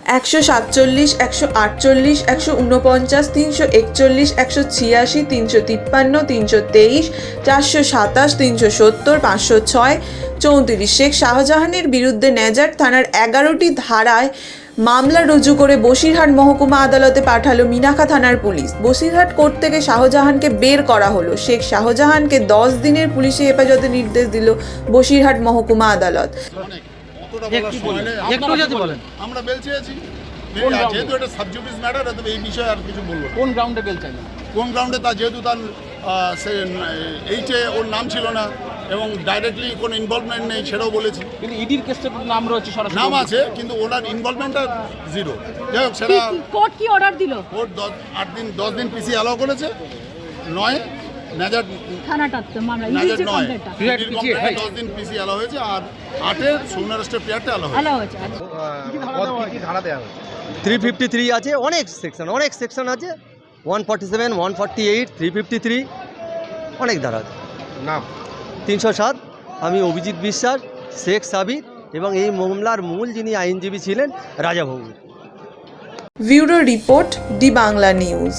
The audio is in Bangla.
147, 148, 149, 341, 186, 353, 323, 427, 370, 506, 34 শেখ শাহজাহানের বিরুদ্ধে নেজার থানার 11টি ধারায় মামলা রুজু করে বসিরহাট মহকুমা আদালতে পাঠালো মিনাখা থানার পুলিশ। বসিরহাট কোর্ট থেকে শাহজাহানকে বের করা হলো। শেখ শাহজাহানকে 10 দিনের পুলিশি হেফাজতে নির্দেশ দিল বসিরহাট মহকুমা আদালত। আমরা বেল চেয়েছি, যেহেতু এটা সাবজুডিস ম্যাটার, এই বিষয়ে আর কিছু বলবো। কোন গ্রাউন্ডে বেল চাইলেন? কোন গ্রাউন্ডে তা যেহেতু তার এইটে ওর নাম ছিল না এবং ডাইরেক্টলি কোনো ইনভলভমেন্ট নেই সেটাও বলেছি। কিন্তু ইডির কেসটা নাম রয়েছে, সরাসরি নাম আছে কিন্তু ওনার ইনভলভমেন্টটা জিরো। যাই হোক, সেটা কোর্ট কি অর্ডার দিল? কোর্ট 10 দিন পিসি অ্যালাউ করেছে। 9 নেজার থানাটাতে মামলা নেজার ইডির 9 কমপ্লেন্টটা 10 দিন পিসি অ্যালাউ হয়েছে, আর 8-এর সোনারেস্টের প্লেয়ারটা অ্যালাউ হয়েছে। হয়েছে। কি ধারা দেওয়া হয়েছে? 353 আছে, অনেক সেকশন আছে, 147, 148, 353, অনেক ধারা আছে। নাম 307। আমি অভিজিৎ বিশ্বাস, শেখ সাবির এবং এই মামলার মূল যিনি আইনজীবী ছিলেন রাজা Bhowmik. Bureau report, D Bangla news.